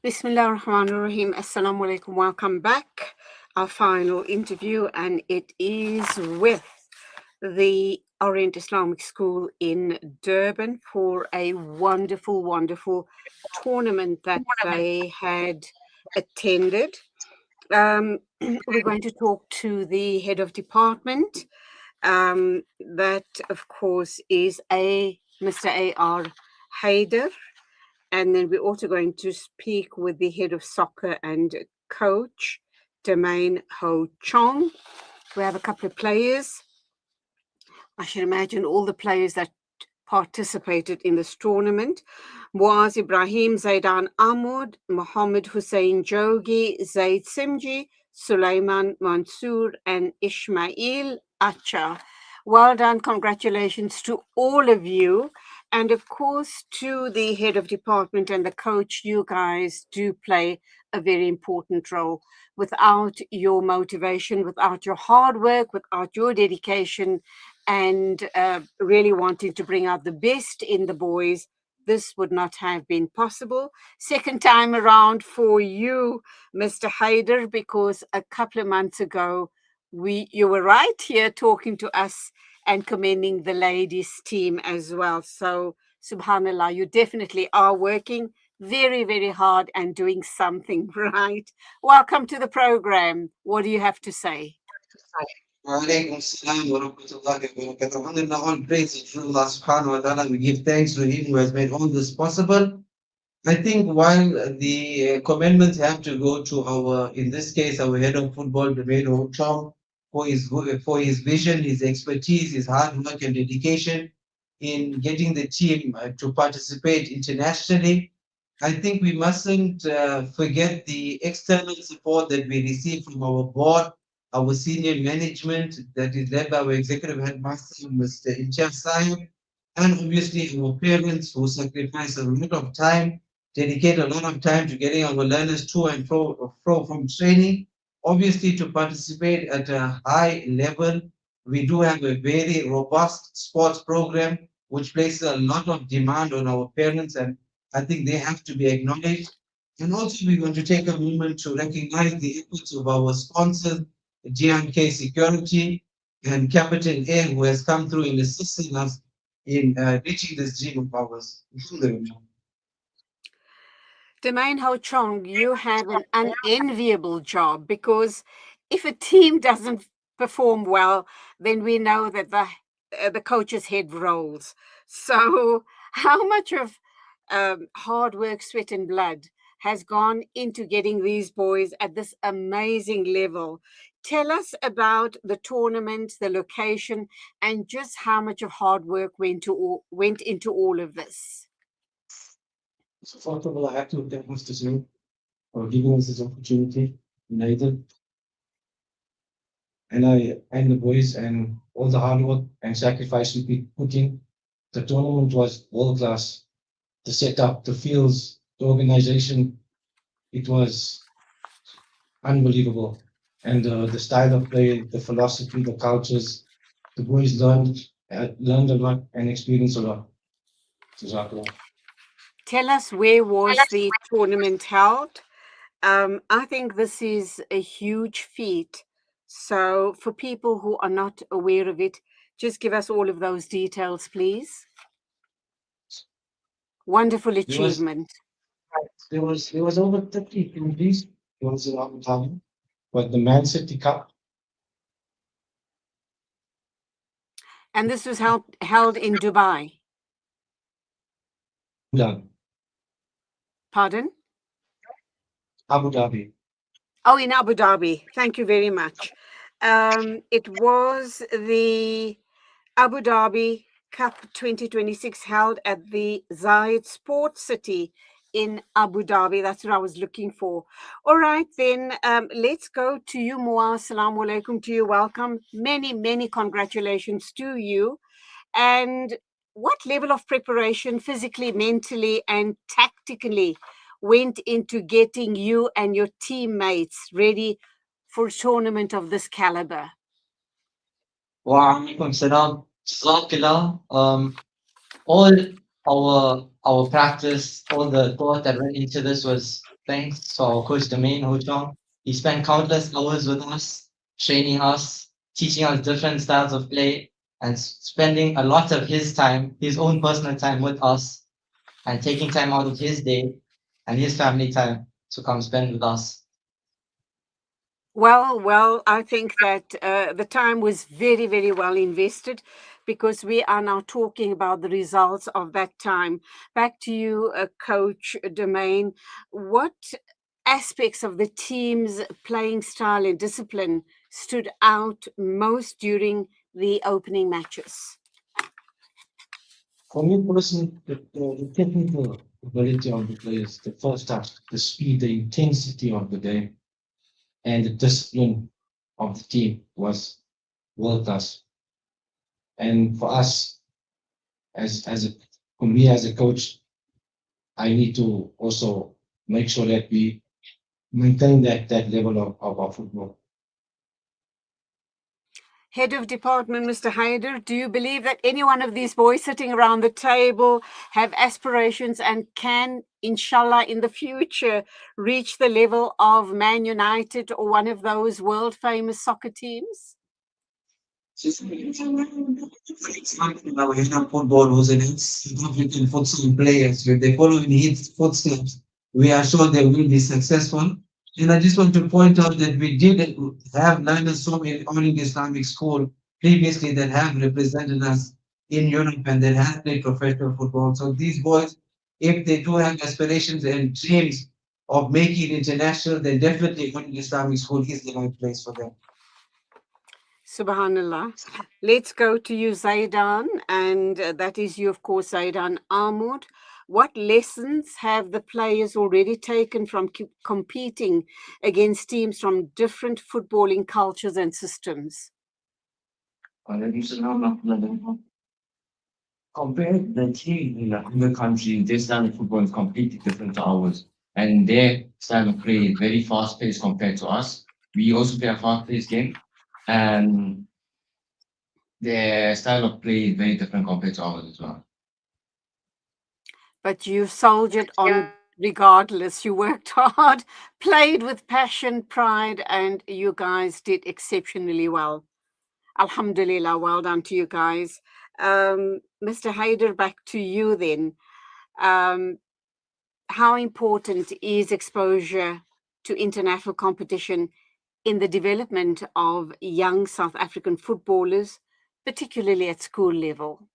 Bismillah ar-Rahman ar-Rahim. Assalamu alaikum. Welcome back. Our final interview, and it is with the Orient Islamic School in Durban for a wonderful, wonderful tournament that they had attended. We're going to talk to the head of department. That, of course, is Mr. A.R. Haider. And then we're also going to speak with the head of soccer and coach, Domain Ho Chong. We have a couple of players. I should imagine all the players that participated in this tournament. Muaz Ibrahim, Zaidan Ahmad, Mohammed Hussein Jogi, Zaid Simji, Sulaiman Mansour, and Ismail Acha. Well done. Congratulations to all of you. And of course, to the head of department and the coach, you guys do play a very important role. Without your motivation, without your hard work, without your dedication, and really wanting to bring out the best in the boys, this would not have been possible. Second time around for you, Mr. Haider, because a couple of months ago, you were right here talking to us and commending the ladies team as well. So, subhanallah, you definitely are working very, very hard and doing something right. Welcome to the program. What do you have to say? Walaikum salam wa rahmatullahi wa barakatuh. Alhamdulillah, all praise is to Allah subhanahu wa ta'ala. We give thanks to Him who has made all this possible. I think while the commendments have to go to our, in this case, our head of football, the Chong, for his vision, his expertise, his hard work and dedication in getting the team to participate internationally. I think we mustn't forget the external support that we receive from our board, our senior management that is led by our executive headmaster, Mr. Inchaf Saib, and obviously our parents who sacrifice a lot of time, dedicate a lot of time to getting our learners to and fro from training. Obviously, to participate at a high level, we do have a very robust sports program which places a lot of demand on our parents, and I think they have to be acknowledged. And also, we want to take a moment to recognize the efforts of our sponsors, GMK Security and Capital Air, who has come through in assisting us in reaching this dream of ours. Alhamdulillah. Domain Ho Chong, you have an unenviable job because if a team doesn't perform well, then we know that the coach's head rolls. So, how much of hard work, sweat, and blood has gone into getting these boys at this amazing level? Tell us about the tournament, the location, and just how much of hard work went into all of this. So, first of all, I have to thank Mr. Singh for giving us this opportunity, United, and the boys and all the hard work and sacrifice we put in. The tournament was world class. The setup, the fields, the organization, it was unbelievable. And the style of play, the philosophy, the cultures, the boys learned a lot and experienced a lot. Jazakallah. Tell us, where was the tournament held? I think this is a huge feat. So, for people who are not aware of it, just give us all of those details, please. Wonderful There was achievement. there was over 30 countries. It was in Abu Dhabi, but the Man City Cup, And this was held in Dubai. Abu Pardon? Dhabi. Oh, in Abu Dhabi. Thank you very much. It was the Abu Dhabi Cup 2026 held at the Zayed Sports City in Abu Dhabi. That's what I was looking for. All right, then let's go to you, Muaz. Assalamu alaikum to you. Welcome. Many, many congratulations to you. And what level of preparation, physically, mentally, and tactically, went into getting you and your teammates ready for a tournament of this caliber? Wa alaikum salam. Jazakallah. All our practice, all the thought that went into this was thanks to our coach, the main Ho. He spent countless hours with us, training us, teaching us different styles of play, and spending a lot of his time, his own personal time with us, and taking time out of his day and his family time to come spend with us. Well, I think that the time was very, very well invested because we are now talking about the results of that time. Back to you, Coach Domain. What aspects of the team's playing style and discipline stood out most during the opening matches? For me personally, the technical ability of the players, the first half, the speed, the intensity of the game, and the discipline of the team was world class. And for us, as a for me as a coach, I need to also make sure that we maintain that level of our football. Head of Department, Mr. Haider, do you believe that any one of these boys sitting around the table have aspirations and can, inshallah, in the future, reach the level of Man United or one of those world famous soccer teams? Now we have football who's an South African futsal players. If they follow in his footsteps, we are sure they will be successful. And I just want to point out that we did have Lionel Som in Orient Islamic School previously that have represented us in Europe and that have played professional football. So these boys, if they do have aspirations and dreams of making it international, then definitely Orient Islamic School is the right place for them. Subhanallah. Let's go to you, Zaidan, and that is you, of course, Zaidan Ahmad. What lessons have the players already taken from competing against teams from different footballing cultures and systems? Compared the team in the country, their style of football is completely different to ours. And their style of play is very fast paced compared to us. We also play a fast paced game. And their style of play is very different compared to ours as well. But you soldiered on regardless. You worked hard, played with passion, pride, and you guys did exceptionally well. Alhamdulillah, well done to you guys. Mr. Haider, back to you then. Um, how important is exposure to international competition in the development of young South African footballers, particularly at school level?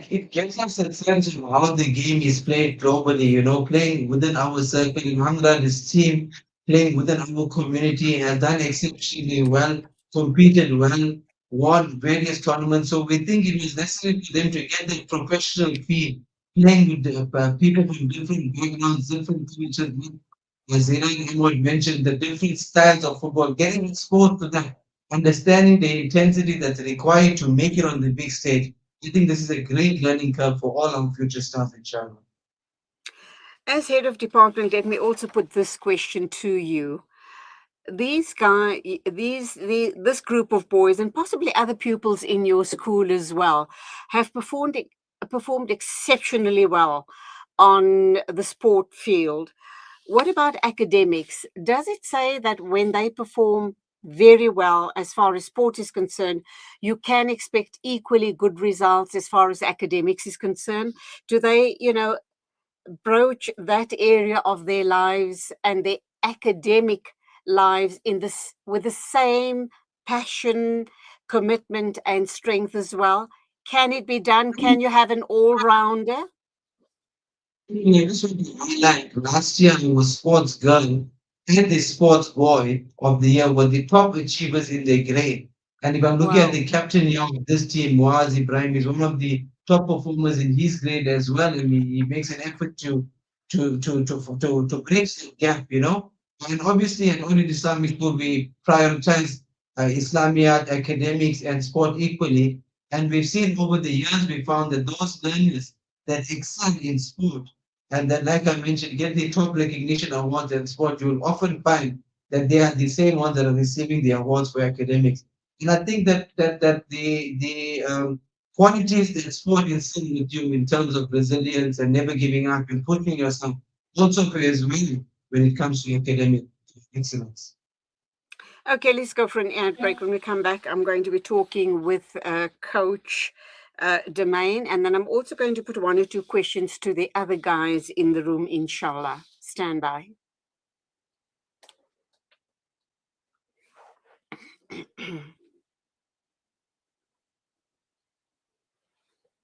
It gives us a sense of how the game is played globally, playing within our circle. In Hamdan, his team playing within our community has done exceptionally well, competed well, won various tournaments. So we think it was necessary for them to get that professional feel, playing with people from different backgrounds, different cultures. As Ziran Ahmed mentioned, the different styles of football, getting exposed to that, understanding the intensity that's required to make it on the big stage. I think this is a great learning curve for all our future staff in China. As head of department, let me also put this question to you. These guys, this group of boys, and possibly other pupils in your school as well, have performed exceptionally well on the sport field. What about academics? Does it say that when they perform very well as far as sport is concerned, you can expect equally good results as far as academics is concerned? Do they, broach that area of their lives and their academic lives in this with the same passion, commitment, and strength as well? Can it be done? Can you have an all-rounder? Yeah, this would be highlight. Last year, I was sports girl and the sports boy of the year were the top achievers in their grade. And if I'm looking at Wow. the captain here of this team, Muaz Ibrahim is one of the top performers in his grade as well. I mean, he makes an effort to bridge the gap. And obviously, at Orient Islamic School, we prioritize Islamiyat, academics, and sport equally. And we've seen over the years, we found that those learners that excel in sport and then, like I mentioned, get the top recognition awards in sport, you will often find that they are the same ones that are receiving the awards for academics. And I think that the qualities that sport instills with you in terms of resilience and never giving up and pushing yourself also plays well when it comes to academic excellence. Okay, let's go for an ad break. When we come back, I'm going to be talking with Coach Domain, and then I'm also going to put one or two questions to the other guys in the room, inshallah. Stand by.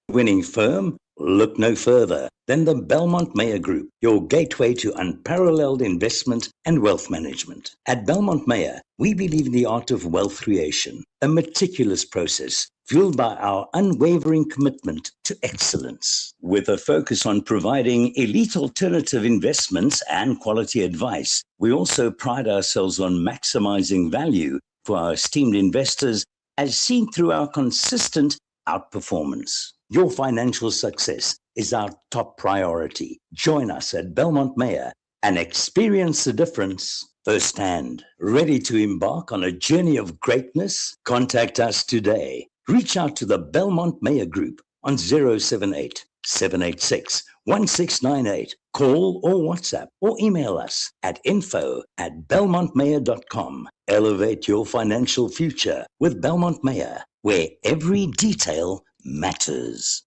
Winning firm? Look no further than the Belmont Mayer Group, your gateway to unparalleled investment and wealth management. At Belmont Mayer, we believe in the art of wealth creation, a meticulous process fueled by our unwavering commitment to excellence. With a focus on providing elite alternative investments and quality advice, we also pride ourselves on maximizing value for our esteemed investors, as seen through our consistent outperformance. Your financial success is our top priority. Join us at Belmont Mayer and experience the difference firsthand. Ready to embark on a journey of greatness? Contact us today. Reach out to the Belmont Mayer Group on 078 786 1698. Call or WhatsApp or email us at info@belmontmayer.com. Elevate your financial future with Belmont Mayer, where every detail matters.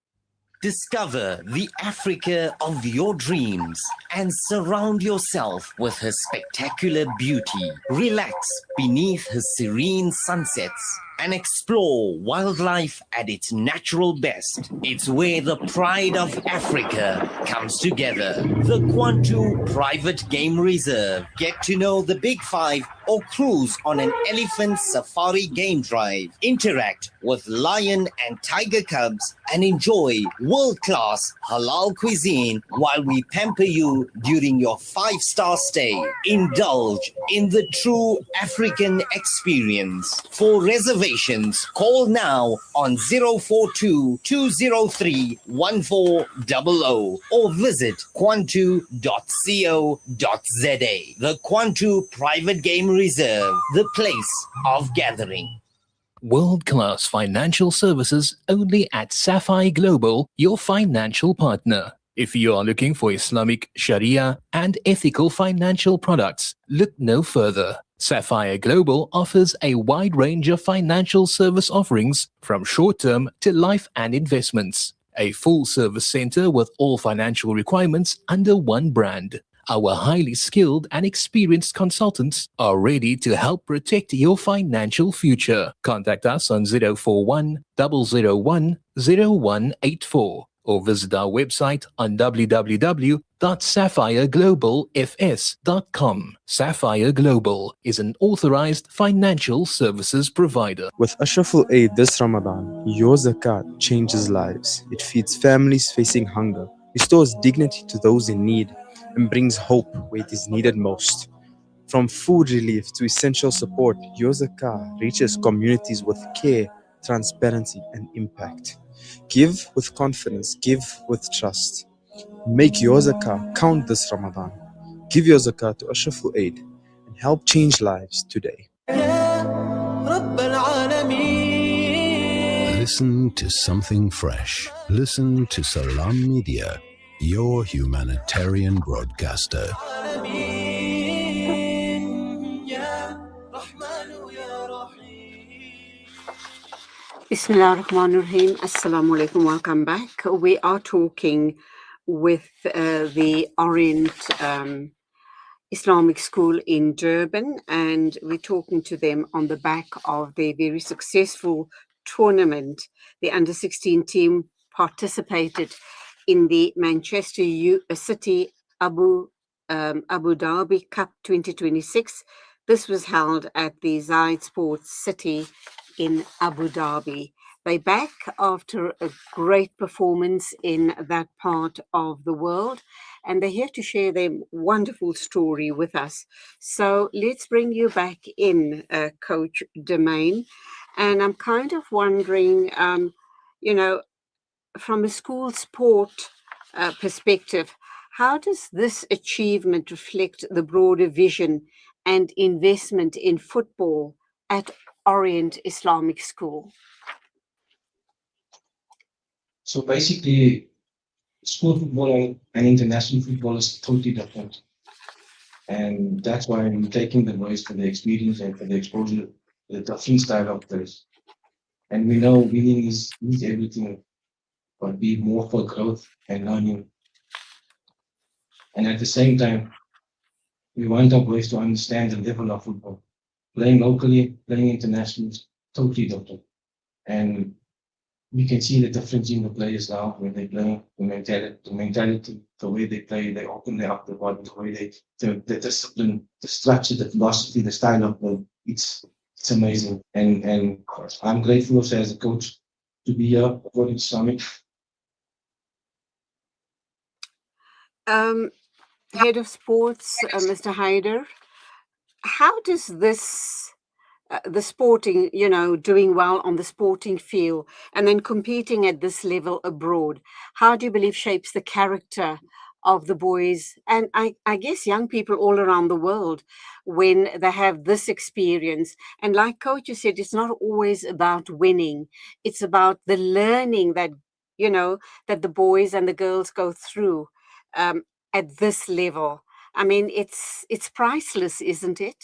Discover the Africa of your dreams and surround yourself with her spectacular beauty. Relax beneath her serene sunsets and explore wildlife at its natural best. It's where the pride of Africa comes together. The Kwantu Private Game Reserve. Get to know the Big Five or cruise on an elephant safari game drive. Interact with lion and tiger cubs and enjoy world-class halal cuisine while we pamper you during your 5-star stay. Indulge in the true African experience. For reservations, call now on 042-203-1400 or visit kwantu.co.za. The Kwantu Private Game Reserve, the place of gathering. World-class financial services only at Sapphire Global, your financial partner. If you are looking for Islamic, Sharia, and ethical financial products, look no further. Sapphire Global offers a wide range of financial service offerings from short-term to life and investments. A full-service center with all financial requirements under one brand. Our highly skilled and experienced consultants are ready to help protect your financial future. Contact us on 041 001 0184 or visit our website on www.sapphireglobalfs.com. Sapphire Global is an authorized financial services provider. With Ashraful Aid this Ramadan, your zakat changes lives. It feeds families facing hunger, restores dignity to those in need, and brings hope where it is needed most. From food relief to essential support, your zakah reaches communities with care, transparency, and impact. Give with confidence, give with trust. Make your zakah count this Ramadan. Give your zakah to Ashraful Aid and help change lives today. Listen to something fresh. Listen to Salam Media, your humanitarian broadcaster. Bismillah ar-Rahman ar-Rahim. Assalamu alaikum. Welcome back. We are talking with the Orient Islamic School in Durban, and we're talking to them on the back of their very successful tournament. The under-16 team participated in the Manchester City Abu Dhabi Cup 2026. This was held at the Zayed Sports City in Abu Dhabi. They back after a great performance in that part of the world, and they're here to share their wonderful story with us. So let's bring you back in, Coach Domain. And I'm kind of wondering, from a school sport perspective, how does this achievement reflect the broader vision and investment in football at Orient Islamic School? So basically, school football and international football is totally different. And that's why I'm taking the boys for the experience and for the exposure, the different style of this. And we know winning is everything, but be more for growth and learning. And at the same time, we want our boys to understand the level of football. Playing locally, playing internationally is totally different. And we can see the difference in the players now when they play, the mentality, the way they play, they open their up the body, the way the discipline, the structure, the philosophy, the style of play. It's amazing. And I'm grateful also as a coach to be here at Orient Islamic. Head of sports, Mr. Haider, how does this, the sporting, doing well on the sporting field and then competing at this level abroad, how do you believe shapes the character of the boys and I guess young people all around the world when they have this experience? And like Coach you said, it's not always about winning. It's about the learning that, that the boys and the girls go through at this level. I mean, it's priceless, isn't it?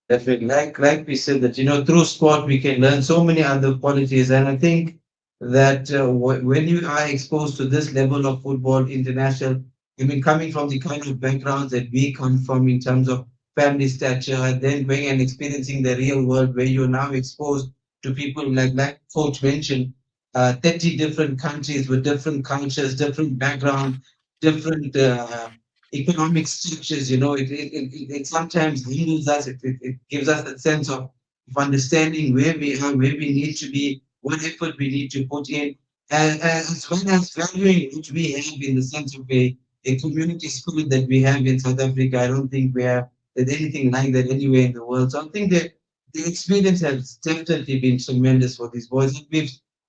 Definitely, like we said that through sport we can learn so many other qualities, and I think that when you are exposed to this level of football international, I mean, coming from the kind of backgrounds that we come from in terms of family stature, and then going and experiencing the real world where you're now exposed to people like Coach mentioned, 30 different countries with different cultures, different backgrounds, different economic structures. It sometimes heals us. It gives us a sense of understanding where we are, where we need to be, what effort we need to put in, as well as valuing which we have in the sense of a community spirit that we have in South Africa. I don't think there's anything like that anywhere in the world. So I think that the experience has definitely been tremendous for these boys.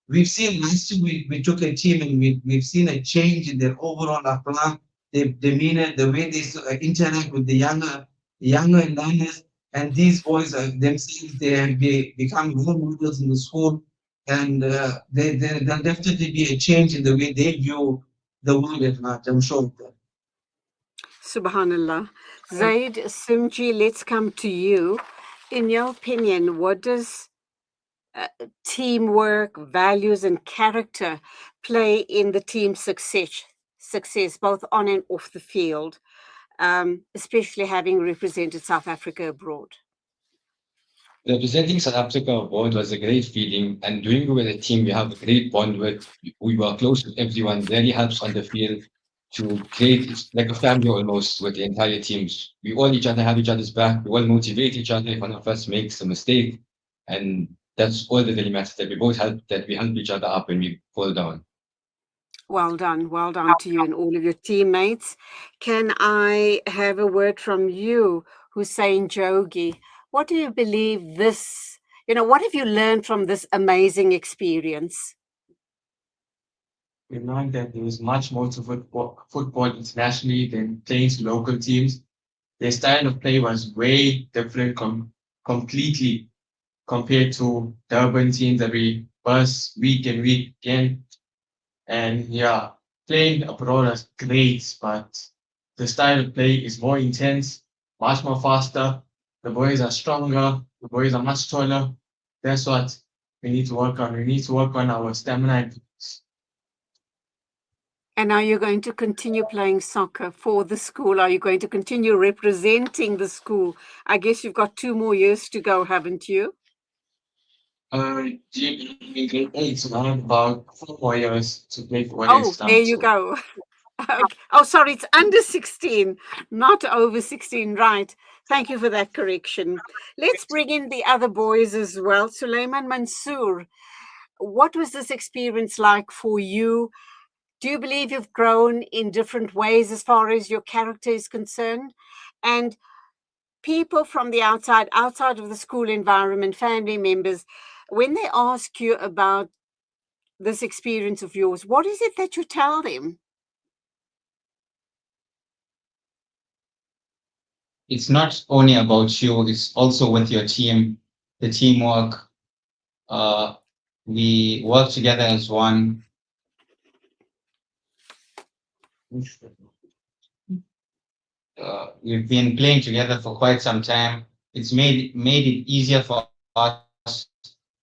We've seen last year we took a team and we've seen a change in their overall akhlaq, their demeanor, the way they interact with the younger learners. And these boys are themselves, they have become role models in the school. And there'll definitely be a change in the way they view the world at large, I'm sure of that. Subhanallah. Zaid Simji, let's come to you. In your opinion, what does teamwork, values, and character play in the team's success, both on and off the field, especially having represented South Africa abroad? Representing South Africa abroad was a great feeling, and doing it with a team we have a great bond with. We were close with everyone, really helps on the field to create it's like a family almost with the entire teams. We all each other have each other's back, we all motivate each other if one of us makes a mistake. And that's all that really matters, that we both help each other up when we fall down. Well done to you and all of your teammates. Can I have a word from you, Hussein Jogi? What do you believe this, what have you learned from this amazing experience? We learned that there was much more to football internationally than playing to local teams. Their style of play was way different completely compared to the urban teams that we bust week and week again. And yeah, playing abroad is great, but the style of play is more intense, much more faster. The boys are stronger, the boys are much taller. That's what we need to work on. We need to work on our stamina. And are you going to continue playing soccer for the school? Are you going to continue representing the school? I guess you've got 2 more years to go, haven't you? It's around about 4 more years to play for Orient Islamic. There you go. Okay. Oh, sorry, it's under 16, not over 16, right? Thank you for that correction. Let's bring in the other boys as well. Suleiman Mansour, what was this experience like for you? Do you believe you've grown in different ways as far as your character is concerned? And people from the outside of the school environment, family members, when they ask you about this experience of yours, what is it that you tell them? It's not only about you, it's also with your team, the teamwork. We work together as one. We've been playing together for quite some time. It's made it easier for us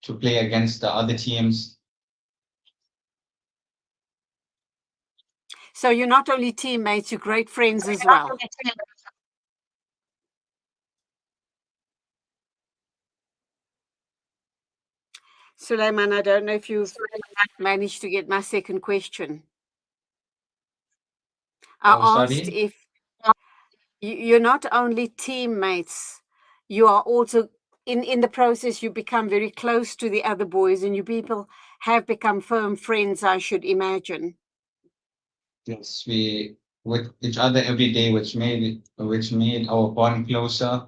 to play against the other teams. So you're not only teammates, you're great friends as well. Suleiman, I don't know if you've managed to get my second question. I asked Sorry? if you're not only teammates, you are also in the process you become very close to the other boys, and you people have become firm friends, I should imagine. Yes, we with each other every day, which made our bond closer.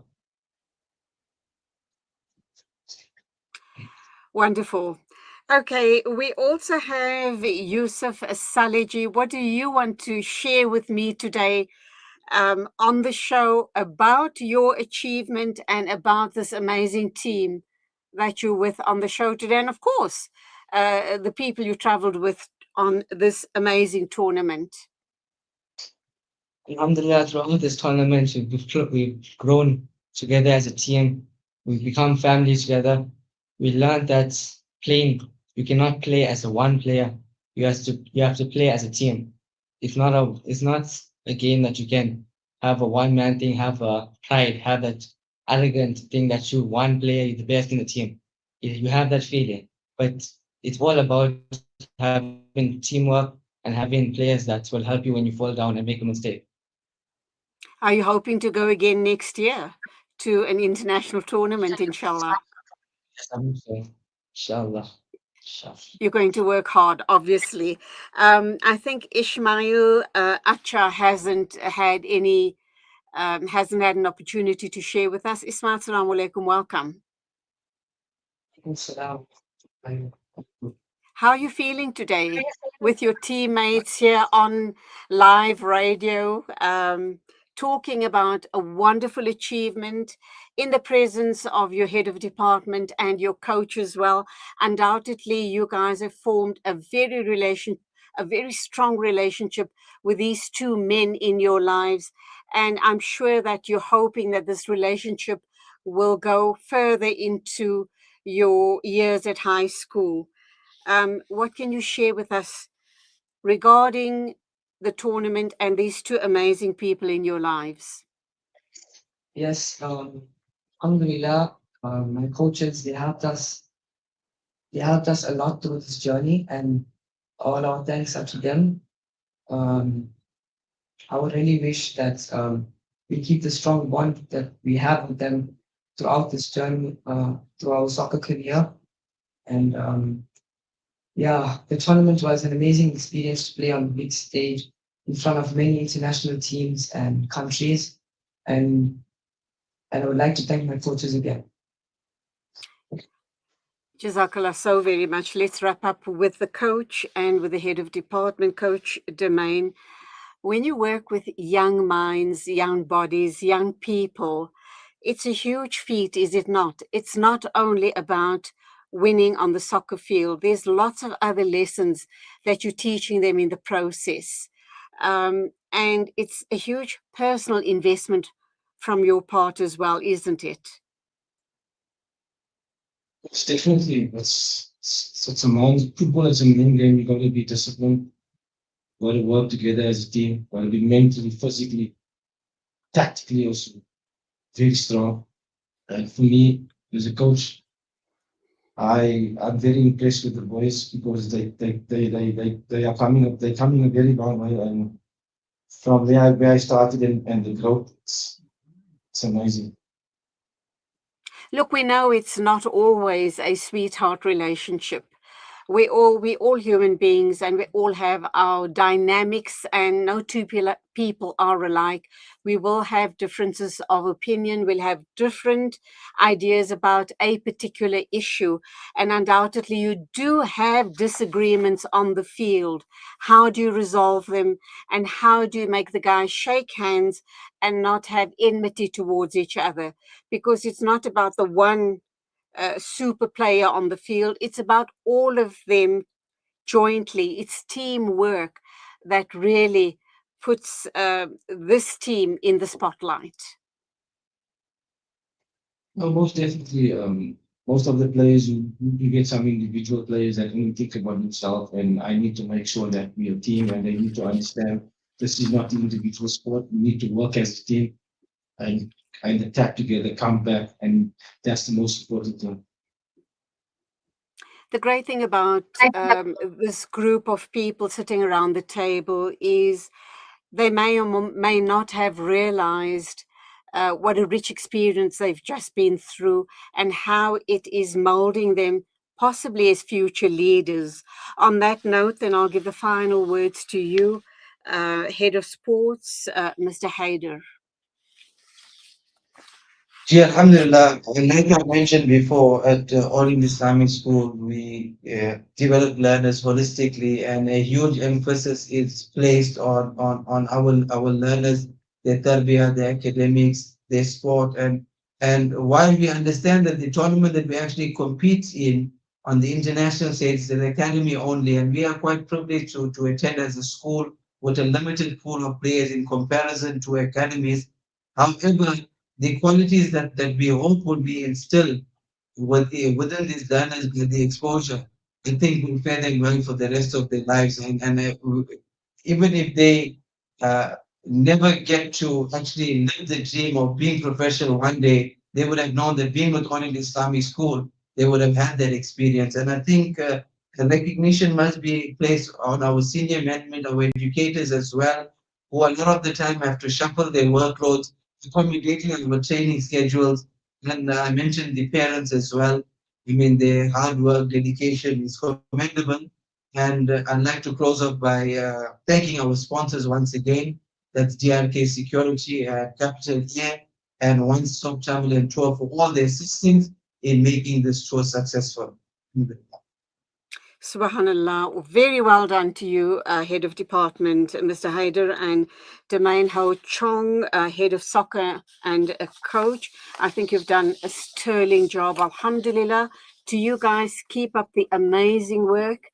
Wonderful. Okay, we also have Yusuf Saleji. What do you want to share with me today on the show about your achievement and about this amazing team that you're with on the show today? And of course, the people you traveled with on this amazing tournament. Alhamdulillah, throughout this tournament, we've grown together as a team. We've become family together. We learned that playing, you cannot play as a one player. You have to play as a team. It's not a game that you can have a one man thing, have a pride, have that arrogant thing that you one player, you're the best in the team. You have that feeling, but it's all about having teamwork and having players that will help you when you fall down and make a mistake. Are you hoping to go again next year to an international tournament, inshallah? Yes, I hope so. Inshallah. Inshallah. You're going to work hard, obviously. I think Ismail Acha hasn't had an opportunity to share with us. Ismail, assalamu alaikum, welcome. Salam. How are you feeling today with your teammates here on live radio, talking about a wonderful achievement in the presence of your head of department and your coach as well? Undoubtedly, you guys have formed a very strong relationship with these two men in your lives. And I'm sure that you're hoping that this relationship will go further into your years at high school. What can you share with us regarding the tournament and these two amazing people in your lives? Yes, alhamdulillah, my coaches, they helped us a lot through this journey, and all our thanks are to them. I would really wish that we keep the strong bond that we have with them throughout this journey, through our soccer career. And yeah, the tournament was an amazing experience to play on the big stage in front of many international teams and countries. And I would like to thank my coaches again. Jazakallah so very much. Let's wrap up with the coach and with the head of department, Coach Domain. When you work with young minds, young bodies, young people, it's a huge feat, is it not? It's not only about winning on the soccer field. There's lots of other lessons that you're teaching them in the process. And it's a huge personal investment from your part as well, isn't it? It's definitely it's a mind football is a main game. You gotta be disciplined, gotta work together as a team, gotta be mentally, physically, tactically also very strong. And for me, as a coach, I'm very impressed with the boys because they are coming up, they're coming a very long way, and from where I started and the growth, it's amazing. Look, we know it's not always a sweetheart relationship. We all human beings, and we all have our dynamics, and no two people are alike. We will have differences of opinion. We'll have different ideas about a particular issue, and undoubtedly you do have disagreements on the field. How do you resolve them, and how do you make the guys shake hands and not have enmity towards each other? Because it's not about the one super player on the field. It's about all of them jointly. It's teamwork that really puts this team in the spotlight? No, most definitely. Most of the players, you get some individual players that only think about themselves, and I need to make sure that we're a team, and they need to understand this is not an individual sport. We need to work as a team and attack together, come back, and that's the most important thing. The great thing about this group of people sitting around the table is they may or may not have realized what a rich experience they've just been through and how it is molding them possibly as future leaders. On that note, then I'll give the final words to you, Head of Sports, Mr. Haider. Alhamdulillah, like I mentioned before, at Orient Islamic School, we develop learners holistically, and a huge emphasis is placed on our learners, their tarbiyah, their academics, their sport, and while we understand that the tournament that we actually compete in on the international stage is an academy only, and we are quite privileged to attend as a school with a limited pool of players in comparison to academies. However, the qualities that we hope will be instilled within these learners with the exposure, I think will fare them well for the rest of their lives. And even if they never get to actually live the dream of being professional one day, they would have known that being with Orient Islamic School, they would have had that experience. And I think the recognition must be placed on our senior management, our educators as well, who a lot of the time have to shuffle their workloads, accommodating our training schedules. And I mentioned the parents as well. I mean, their hard work, dedication is commendable. And I'd like to close off by thanking our sponsors once again. That's DRK Security, Capital Air, and One Stop Travel and Tour for all their assistance in making this tour successful. Subhanallah, very well done to you, Head of Department, Mr. Haider, and Domain Ho Chong, Head of Soccer and a Coach. I think you've done a sterling job. Alhamdulillah. To you guys, keep up the amazing work.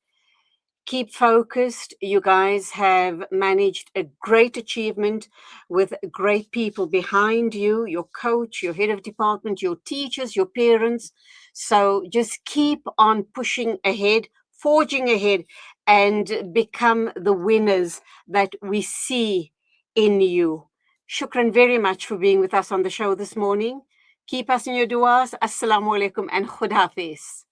Keep focused. You guys have managed a great achievement with great people behind you, your coach, your head of department, your teachers, your parents. So just keep on pushing ahead, forging ahead, and become the winners that we see in you. Shukran very much for being with us on the show this morning. Keep us in your du'as. Assalamu alaikum and Khud Hafiz.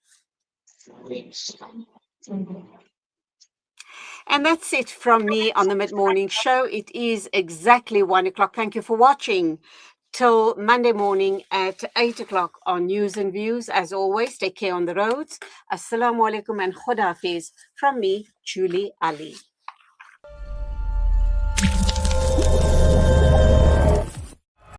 And that's it from me on the mid-morning show. It is exactly 1 o'clock. Thank you for watching. Till Monday morning at 8 o'clock on News and Views. As always, take care on the roads. Assalamu alaikum and Khud Hafiz from me, Julie Ali.